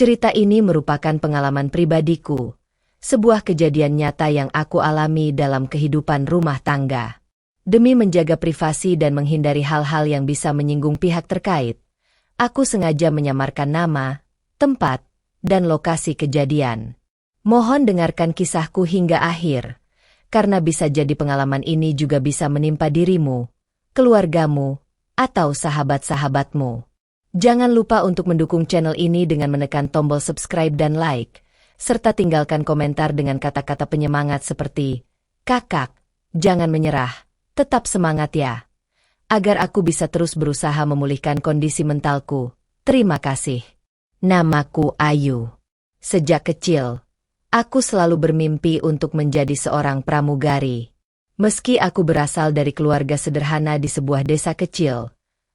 Cerita ini merupakan pengalaman pribadiku, sebuah kejadian nyata yang aku alami dalam kehidupan rumah tangga. Demi menjaga privasi dan menghindari hal-hal yang bisa menyinggung pihak terkait, aku sengaja menyamarkan nama, tempat, dan lokasi kejadian. Mohon dengarkan kisahku hingga akhir, karena bisa jadi pengalaman ini juga bisa menimpa dirimu, keluargamu, atau sahabat-sahabatmu. Jangan lupa untuk mendukung channel ini dengan menekan tombol subscribe dan like, serta tinggalkan komentar dengan kata-kata penyemangat seperti, "Kakak, jangan menyerah, tetap semangat ya." Agar aku bisa terus berusaha memulihkan kondisi mentalku. Terima kasih. Namaku Ayu. Sejak kecil, aku selalu bermimpi untuk menjadi seorang pramugari. Meski aku berasal dari keluarga sederhana di sebuah desa kecil,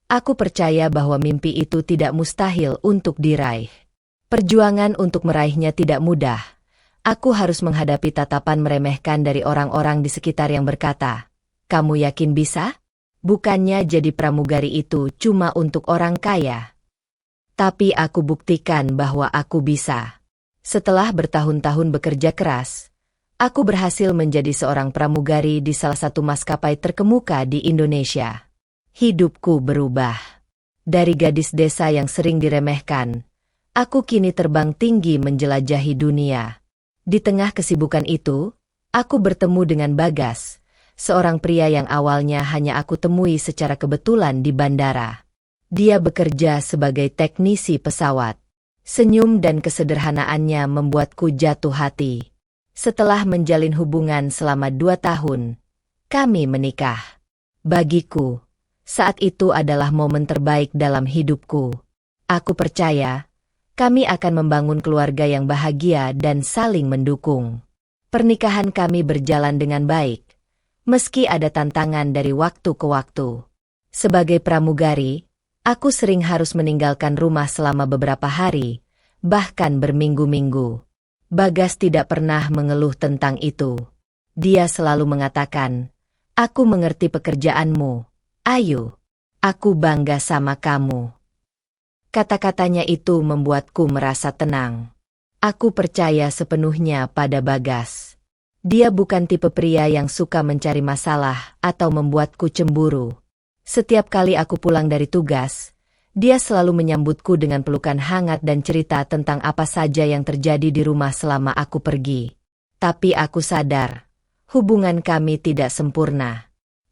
aku percaya bahwa mimpi itu tidak mustahil untuk diraih. Perjuangan untuk meraihnya tidak mudah. Aku harus menghadapi tatapan meremehkan dari orang-orang di sekitar yang berkata, "Kamu yakin bisa? Bukannya jadi pramugari itu cuma untuk orang kaya." Tapi aku buktikan bahwa aku bisa. Setelah bertahun-tahun bekerja keras, aku berhasil menjadi seorang pramugari di salah satu maskapai terkemuka di Indonesia. Hidupku berubah. Dari gadis desa yang sering diremehkan, aku kini terbang tinggi menjelajahi dunia. Di tengah kesibukan itu, aku bertemu dengan Bagas, seorang pria yang awalnya hanya aku temui secara kebetulan di bandara. Dia bekerja sebagai teknisi pesawat. Senyum dan kesederhanaannya membuatku jatuh hati. Setelah menjalin hubungan selama 2 tahun, kami menikah. Bagiku, saat itu adalah momen terbaik dalam hidupku. Aku percaya, kami akan membangun keluarga yang bahagia dan saling mendukung. Pernikahan kami berjalan dengan baik, meski ada tantangan dari waktu ke waktu. Sebagai pramugari, aku sering harus meninggalkan rumah selama beberapa hari, bahkan berminggu-minggu. Bagas tidak pernah mengeluh tentang itu. Dia selalu mengatakan, "Aku mengerti pekerjaanmu, Ayu. Aku bangga sama kamu." Kata-katanya itu membuatku merasa tenang. Aku percaya sepenuhnya pada Bagas. Dia bukan tipe pria yang suka mencari masalah atau membuatku cemburu. Setiap kali aku pulang dari tugas, dia selalu menyambutku dengan pelukan hangat dan cerita tentang apa saja yang terjadi di rumah selama aku pergi. Tapi aku sadar, hubungan kami tidak sempurna.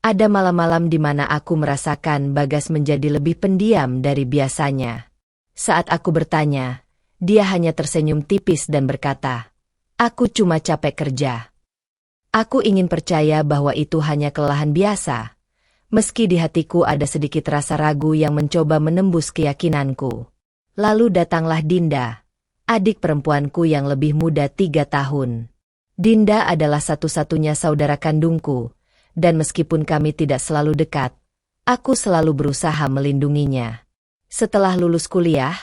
Ada malam-malam di mana aku merasakan Bagas menjadi lebih pendiam dari biasanya. Saat aku bertanya, dia hanya tersenyum tipis dan berkata, "Aku cuma capek kerja." Aku ingin percaya bahwa itu hanya kelelahan biasa, meski di hatiku ada sedikit rasa ragu yang mencoba menembus keyakinanku. Lalu datanglah Dinda, adik perempuanku yang lebih muda 3 tahun. Dinda adalah satu-satunya saudara kandungku, dan meskipun kami tidak selalu dekat, aku selalu berusaha melindunginya. Setelah lulus kuliah,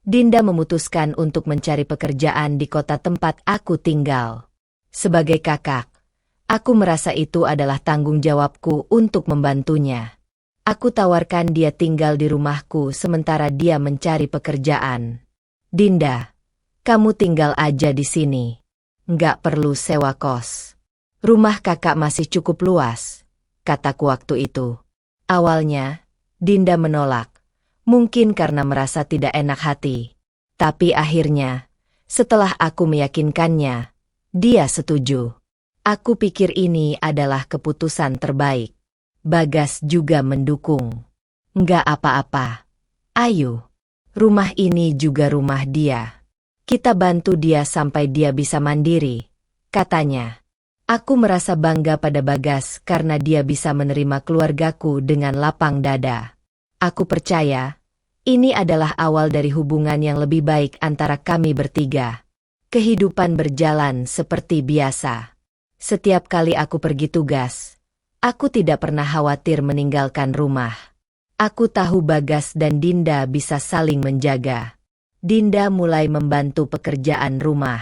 Dinda memutuskan untuk mencari pekerjaan di kota tempat aku tinggal. Sebagai kakak, aku merasa itu adalah tanggung jawabku untuk membantunya. Aku tawarkan dia tinggal di rumahku sementara dia mencari pekerjaan. "Dinda, kamu tinggal aja di sini. Nggak perlu sewa kos. Rumah kakak masih cukup luas," kataku waktu itu. Awalnya, Dinda menolak, mungkin karena merasa tidak enak hati. Tapi akhirnya, setelah aku meyakinkannya, dia setuju. Aku pikir ini adalah keputusan terbaik. Bagas juga mendukung. "Nggak apa-apa, Ayu. Rumah ini juga rumah dia. Kita bantu dia sampai dia bisa mandiri," katanya. Aku merasa bangga pada Bagas karena dia bisa menerima keluargaku dengan lapang dada. Aku percaya, ini adalah awal dari hubungan yang lebih baik antara kami bertiga. Kehidupan berjalan seperti biasa. Setiap kali aku pergi tugas, aku tidak pernah khawatir meninggalkan rumah. Aku tahu Bagas dan Dinda bisa saling menjaga. Dinda mulai membantu pekerjaan rumah.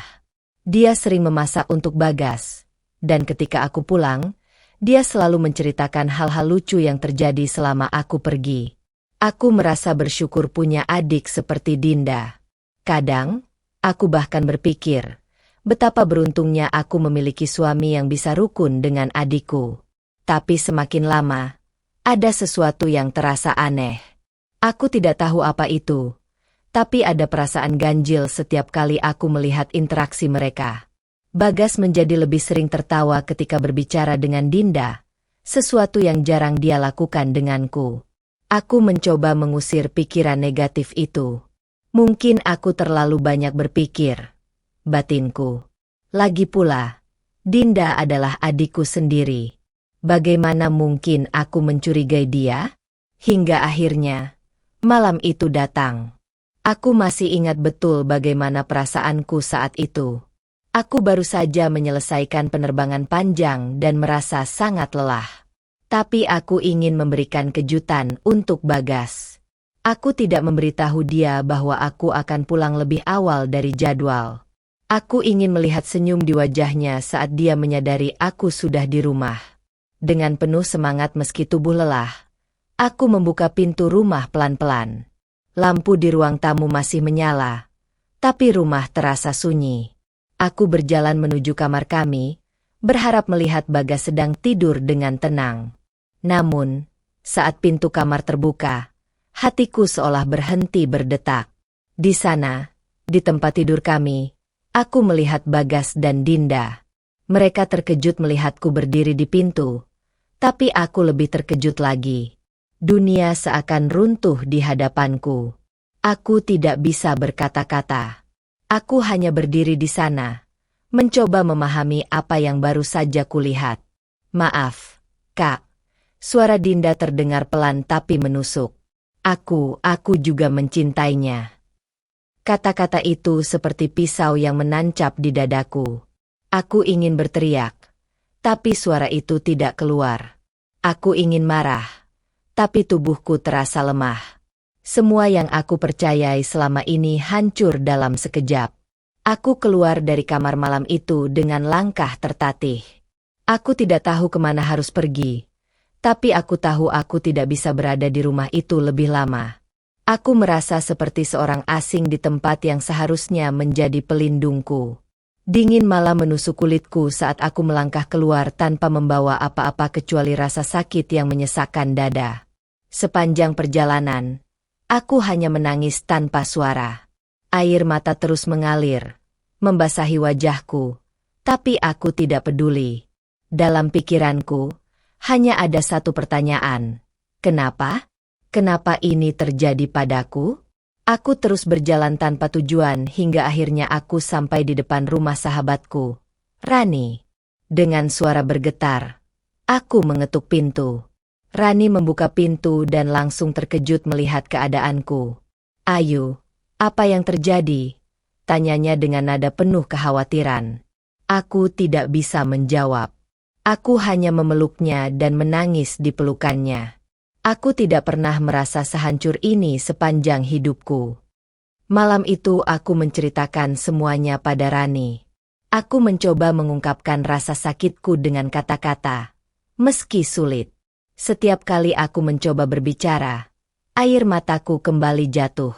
Dia sering memasak untuk Bagas. Dan ketika aku pulang, dia selalu menceritakan hal-hal lucu yang terjadi selama aku pergi. Aku merasa bersyukur punya adik seperti Dinda. Kadang, Aku bahkan berpikir, betapa beruntungnya aku memiliki suami yang bisa rukun dengan adikku. Tapi semakin lama, ada sesuatu yang terasa aneh. Aku tidak tahu apa itu, tapi ada perasaan ganjil setiap kali aku melihat interaksi mereka. Bagas menjadi lebih sering tertawa ketika berbicara dengan Dinda, sesuatu yang jarang dia lakukan denganku. Aku mencoba mengusir pikiran negatif itu. Mungkin aku terlalu banyak berpikir, batinku. Lagi pula, Dinda adalah adikku sendiri. Bagaimana mungkin aku mencurigai dia? Hingga akhirnya, malam itu datang. Aku masih ingat betul bagaimana perasaanku saat itu. Aku baru saja menyelesaikan penerbangan panjang dan merasa sangat lelah. Tapi aku ingin memberikan kejutan untuk Bagas. Aku tidak memberitahu dia bahwa aku akan pulang lebih awal dari jadwal. Aku ingin melihat senyum di wajahnya saat dia menyadari aku sudah di rumah. Dengan penuh semangat meski tubuh lelah, aku membuka pintu rumah pelan-pelan. Lampu di ruang tamu masih menyala, tapi rumah terasa sunyi. Aku berjalan menuju kamar kami, berharap melihat Bagas sedang tidur dengan tenang. Namun, saat pintu kamar terbuka, hatiku seolah berhenti berdetak. Di sana, di tempat tidur kami, aku melihat Bagas dan Dinda. Mereka terkejut melihatku berdiri di pintu, tapi aku lebih terkejut lagi. Dunia seakan runtuh di hadapanku. Aku tidak bisa berkata-kata. Aku hanya berdiri di sana, mencoba memahami apa yang baru saja kulihat. Maaf, Kak. Suara Dinda terdengar pelan tapi menusuk. Aku juga mencintainya. Kata-kata itu seperti pisau yang menancap di dadaku. Aku ingin berteriak, tapi suara itu tidak keluar. Aku ingin marah, tapi tubuhku terasa lemah. Semua yang aku percayai selama ini hancur dalam sekejap. Aku keluar dari kamar malam itu dengan langkah tertatih. Aku tidak tahu kemana harus pergi, tapi aku tahu aku tidak bisa berada di rumah itu lebih lama. Aku merasa seperti seorang asing di tempat yang seharusnya menjadi pelindungku. Dingin malam menusuk kulitku saat aku melangkah keluar tanpa membawa apa-apa kecuali rasa sakit yang menyesakkan dada. Sepanjang perjalanan, aku hanya menangis tanpa suara. Air mata terus mengalir, membasahi wajahku, tapi aku tidak peduli. Dalam pikiranku, hanya ada satu pertanyaan. Kenapa? Kenapa ini terjadi padaku? Aku terus berjalan tanpa tujuan hingga akhirnya aku sampai di depan rumah sahabatku, Rani. Dengan suara bergetar, aku mengetuk pintu. Rani membuka pintu dan langsung terkejut melihat keadaanku. Ayu, apa yang terjadi? Tanyanya dengan nada penuh kekhawatiran. Aku tidak bisa menjawab. Aku hanya memeluknya dan menangis di pelukannya. Aku tidak pernah merasa sehancur ini sepanjang hidupku. Malam itu aku menceritakan semuanya pada Rani. Aku mencoba mengungkapkan rasa sakitku dengan kata-kata, meski sulit. Setiap kali aku mencoba berbicara, air mataku kembali jatuh.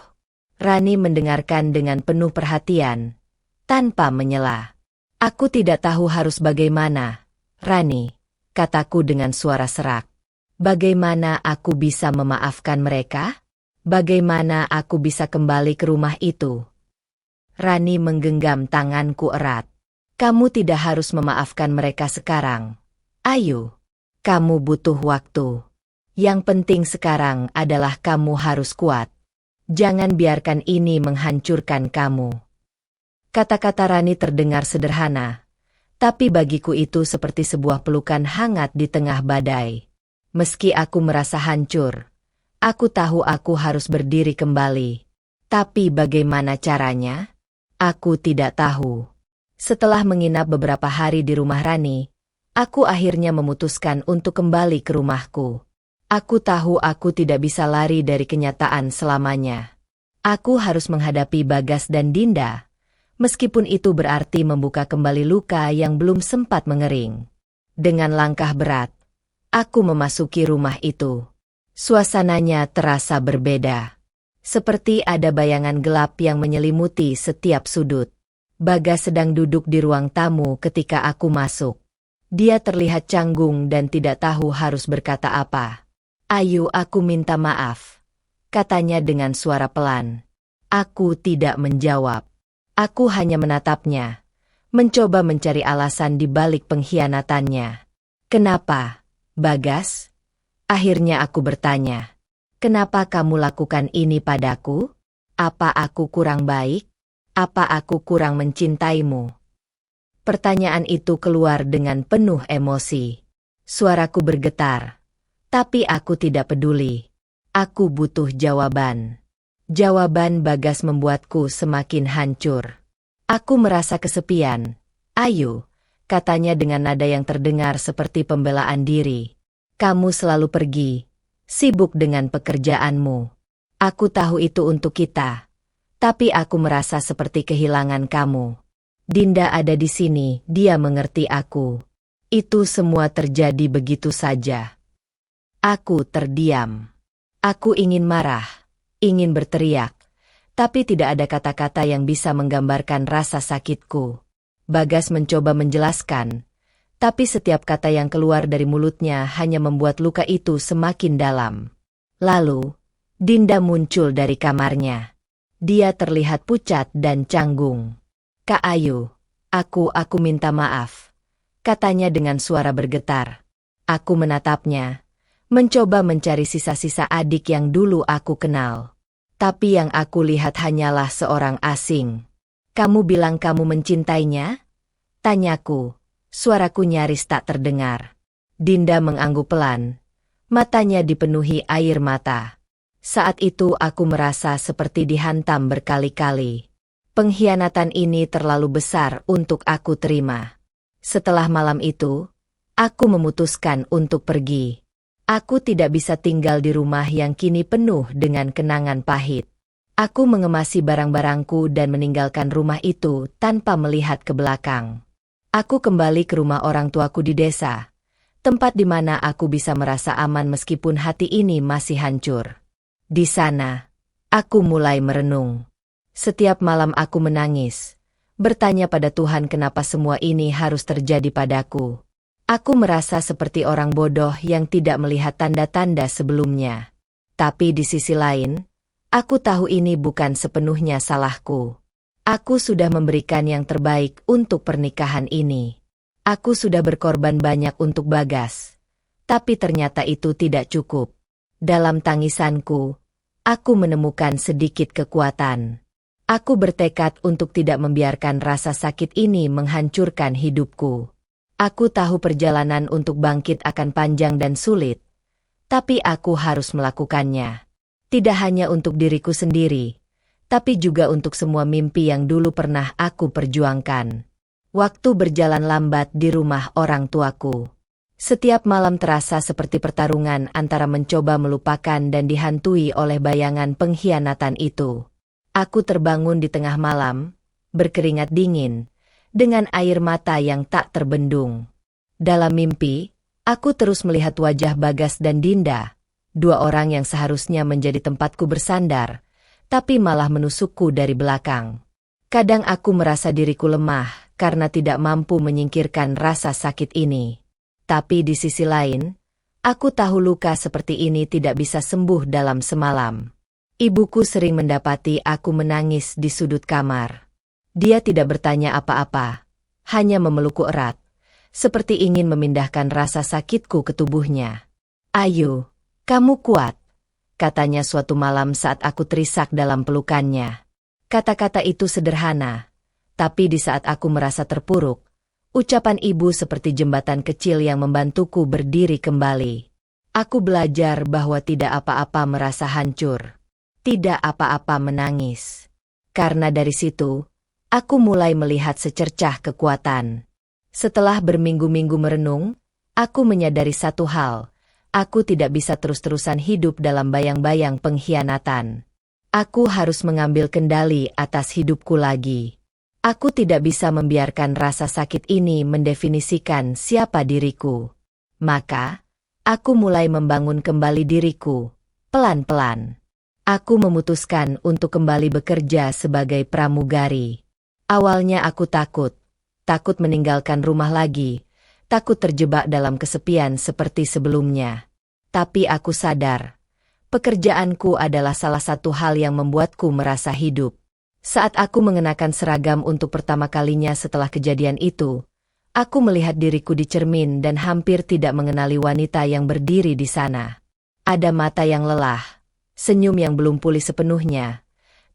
Rani mendengarkan dengan penuh perhatian, tanpa menyela. Aku tidak tahu harus bagaimana. Rani, kataku dengan suara serak. Bagaimana aku bisa memaafkan mereka? Bagaimana aku bisa kembali ke rumah itu? Rani menggenggam tanganku erat. Kamu tidak harus memaafkan mereka sekarang. Ayu, kamu butuh waktu. Yang penting sekarang adalah kamu harus kuat. Jangan biarkan ini menghancurkan kamu. Kata-kata Rani terdengar sederhana, tapi bagiku itu seperti sebuah pelukan hangat di tengah badai. Meski aku merasa hancur, aku tahu aku harus berdiri kembali. Tapi bagaimana caranya? Aku tidak tahu. Setelah menginap beberapa hari di rumah Rani, aku akhirnya memutuskan untuk kembali ke rumahku. Aku tahu aku tidak bisa lari dari kenyataan selamanya. Aku harus menghadapi Bagas dan Dinda, meskipun itu berarti membuka kembali luka yang belum sempat mengering. Dengan langkah berat, aku memasuki rumah itu. Suasananya terasa berbeda. Seperti ada bayangan gelap yang menyelimuti setiap sudut. Bagas sedang duduk di ruang tamu ketika aku masuk. Dia terlihat canggung dan tidak tahu harus berkata apa. "Ayu, aku minta maaf," katanya dengan suara pelan. Aku tidak menjawab. Aku hanya menatapnya, mencoba mencari alasan di balik pengkhianatannya. "Kenapa, Bagas?" Akhirnya aku bertanya. "Kenapa kamu lakukan ini padaku? Apa aku kurang baik? Apa aku kurang mencintaimu?" Pertanyaan itu keluar dengan penuh emosi. Suaraku bergetar. Tapi aku tidak peduli. Aku butuh jawaban. Jawaban Bagas membuatku semakin hancur. "Aku merasa kesepian, Ayu," katanya dengan nada yang terdengar seperti pembelaan diri. "Kamu selalu pergi, sibuk dengan pekerjaanmu. Aku tahu itu untuk kita. Tapi aku merasa seperti kehilangan kamu. Dinda ada di sini, dia mengerti aku." Itu semua terjadi begitu saja. Aku terdiam. Aku ingin marah, ingin berteriak, tapi tidak ada kata-kata yang bisa menggambarkan rasa sakitku. Bagas mencoba menjelaskan, tapi setiap kata yang keluar dari mulutnya hanya membuat luka itu semakin dalam. Lalu, Dinda muncul dari kamarnya. Dia terlihat pucat dan canggung. "Kak Ayu, aku minta maaf," katanya dengan suara bergetar. Aku menatapnya, mencoba mencari sisa-sisa adik yang dulu aku kenal. Tapi yang aku lihat hanyalah seorang asing. "Kamu bilang kamu mencintainya?" tanyaku. Suaraku nyaris tak terdengar. Dinda mengangguk pelan. Matanya dipenuhi air mata. Saat itu aku merasa seperti dihantam berkali-kali. Pengkhianatan ini terlalu besar untuk aku terima. Setelah malam itu, aku memutuskan untuk pergi. Aku tidak bisa tinggal di rumah yang kini penuh dengan kenangan pahit. Aku mengemasi barang-barangku dan meninggalkan rumah itu tanpa melihat ke belakang. Aku kembali ke rumah orang tuaku di desa, tempat di mana aku bisa merasa aman meskipun hati ini masih hancur. Di sana, aku mulai merenung. Setiap malam aku menangis, bertanya pada Tuhan kenapa semua ini harus terjadi padaku. Aku merasa seperti orang bodoh yang tidak melihat tanda-tanda sebelumnya. Tapi di sisi lain, aku tahu ini bukan sepenuhnya salahku. Aku sudah memberikan yang terbaik untuk pernikahan ini. Aku sudah berkorban banyak untuk Bagas. Tapi ternyata itu tidak cukup. Dalam tangisanku, aku menemukan sedikit kekuatan. Aku bertekad untuk tidak membiarkan rasa sakit ini menghancurkan hidupku. Aku tahu perjalanan untuk bangkit akan panjang dan sulit. Tapi aku harus melakukannya. Tidak hanya untuk diriku sendiri, tapi juga untuk semua mimpi yang dulu pernah aku perjuangkan. Waktu berjalan lambat di rumah orang tuaku. Setiap malam terasa seperti pertarungan antara mencoba melupakan dan dihantui oleh bayangan pengkhianatan itu. Aku terbangun di tengah malam, berkeringat dingin, dengan air mata yang tak terbendung. Dalam mimpi, aku terus melihat wajah Bagas dan Dinda, dua orang yang seharusnya menjadi tempatku bersandar, tapi malah menusukku dari belakang. Kadang aku merasa diriku lemah karena tidak mampu menyingkirkan rasa sakit ini. Tapi di sisi lain, aku tahu luka seperti ini tidak bisa sembuh dalam semalam. Ibuku sering mendapati aku menangis di sudut kamar. Dia tidak bertanya apa-apa, hanya memelukku erat, seperti ingin memindahkan rasa sakitku ke tubuhnya. "Ayu, kamu kuat," katanya suatu malam saat aku terisak dalam pelukannya. Kata-kata itu sederhana, tapi di saat aku merasa terpuruk, ucapan ibu seperti jembatan kecil yang membantuku berdiri kembali. Aku belajar bahwa tidak apa-apa merasa hancur, tidak apa-apa menangis. Karena dari situ, aku mulai melihat secercah kekuatan. Setelah berminggu-minggu merenung, aku menyadari satu hal. Aku tidak bisa terus-terusan hidup dalam bayang-bayang pengkhianatan. Aku harus mengambil kendali atas hidupku lagi. Aku tidak bisa membiarkan rasa sakit ini mendefinisikan siapa diriku. Maka, aku mulai membangun kembali diriku, pelan-pelan. Aku memutuskan untuk kembali bekerja sebagai pramugari. Awalnya aku takut meninggalkan rumah lagi, takut terjebak dalam kesepian seperti sebelumnya. Tapi aku sadar, pekerjaanku adalah salah satu hal yang membuatku merasa hidup. Saat aku mengenakan seragam untuk pertama kalinya setelah kejadian itu, aku melihat diriku di cermin dan hampir tidak mengenali wanita yang berdiri di sana. Ada mata yang lelah, senyum yang belum pulih sepenuhnya,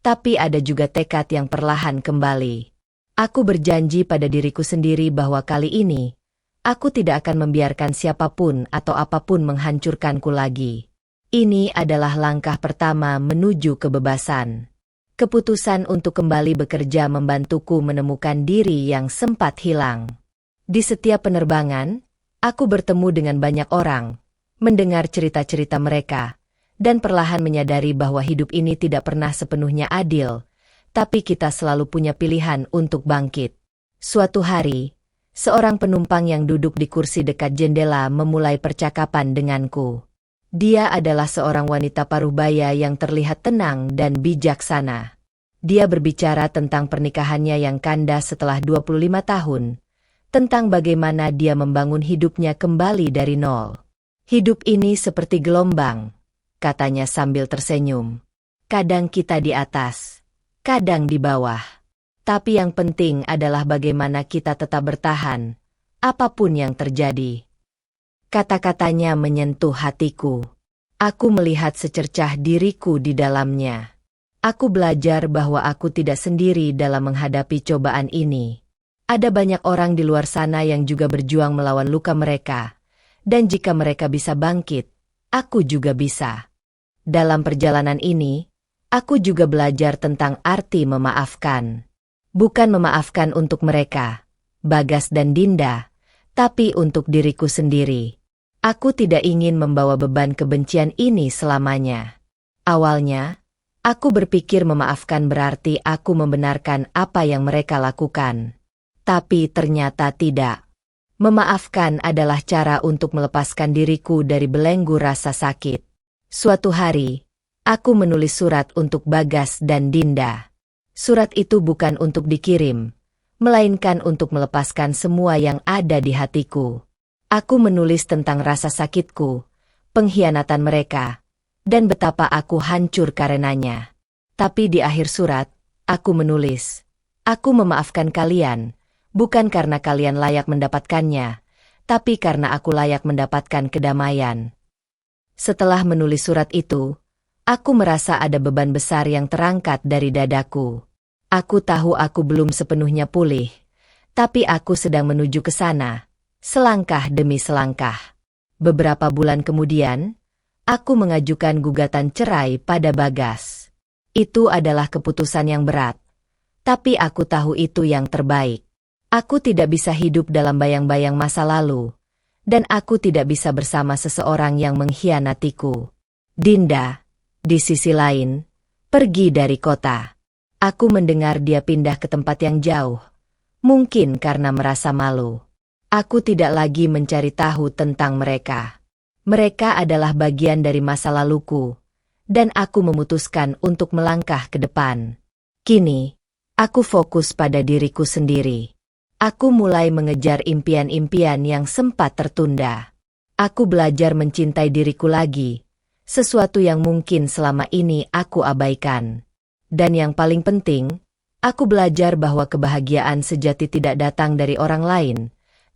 tapi ada juga tekad yang perlahan kembali. Aku berjanji pada diriku sendiri bahwa kali ini, aku tidak akan membiarkan siapapun atau apapun menghancurkanku lagi. Ini adalah langkah pertama menuju kebebasan. Keputusan untuk kembali bekerja membantuku menemukan diri yang sempat hilang. Di setiap penerbangan, aku bertemu dengan banyak orang, mendengar cerita-cerita mereka, dan perlahan menyadari bahwa hidup ini tidak pernah sepenuhnya adil, tapi kita selalu punya pilihan untuk bangkit. Suatu hari, seorang penumpang yang duduk di kursi dekat jendela memulai percakapan denganku. Dia adalah seorang wanita parubaya yang terlihat tenang dan bijaksana. Dia berbicara tentang pernikahannya yang kandas setelah 25 tahun, tentang bagaimana dia membangun hidupnya kembali dari nol. Hidup ini seperti gelombang, katanya sambil tersenyum. Kadang kita di atas, kadang di bawah. Tapi yang penting adalah bagaimana kita tetap bertahan, apapun yang terjadi. Kata-katanya menyentuh hatiku. Aku melihat secercah diriku di dalamnya. Aku belajar bahwa aku tidak sendiri dalam menghadapi cobaan ini. Ada banyak orang di luar sana yang juga berjuang melawan luka mereka. Dan jika mereka bisa bangkit, aku juga bisa. Dalam perjalanan ini, aku juga belajar tentang arti memaafkan. Bukan memaafkan untuk mereka, Bagas dan Dinda, tapi untuk diriku sendiri. Aku tidak ingin membawa beban kebencian ini selamanya. Awalnya, aku berpikir memaafkan berarti aku membenarkan apa yang mereka lakukan. Tapi ternyata tidak. Memaafkan adalah cara untuk melepaskan diriku dari belenggu rasa sakit. Suatu hari, aku menulis surat untuk Bagas dan Dinda. Surat itu bukan untuk dikirim, melainkan untuk melepaskan semua yang ada di hatiku. Aku menulis tentang rasa sakitku, pengkhianatan mereka, dan betapa aku hancur karenanya. Tapi di akhir surat, aku menulis, "Aku memaafkan kalian, bukan karena kalian layak mendapatkannya, tapi karena aku layak mendapatkan kedamaian." Setelah menulis surat itu, aku merasa ada beban besar yang terangkat dari dadaku. Aku tahu aku belum sepenuhnya pulih, tapi aku sedang menuju ke sana, selangkah demi selangkah. Beberapa bulan kemudian, aku mengajukan gugatan cerai pada Bagas. Itu adalah keputusan yang berat, tapi aku tahu itu yang terbaik. Aku tidak bisa hidup dalam bayang-bayang masa lalu, dan aku tidak bisa bersama seseorang yang mengkhianatiku. Dinda, di sisi lain, pergi dari kota. Aku mendengar dia pindah ke tempat yang jauh, mungkin karena merasa malu. Aku tidak lagi mencari tahu tentang mereka. Mereka adalah bagian dari masa laluku, dan aku memutuskan untuk melangkah ke depan. Kini, aku fokus pada diriku sendiri. Aku mulai mengejar impian-impian yang sempat tertunda. Aku belajar mencintai diriku lagi, sesuatu yang mungkin selama ini aku abaikan. Dan yang paling penting, aku belajar bahwa kebahagiaan sejati tidak datang dari orang lain,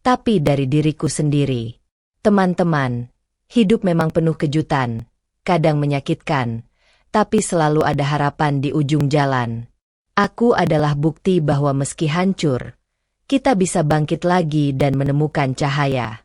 tapi dari diriku sendiri. Teman-teman, hidup memang penuh kejutan, kadang menyakitkan, tapi selalu ada harapan di ujung jalan. Aku adalah bukti bahwa meski hancur, kita bisa bangkit lagi dan menemukan cahaya.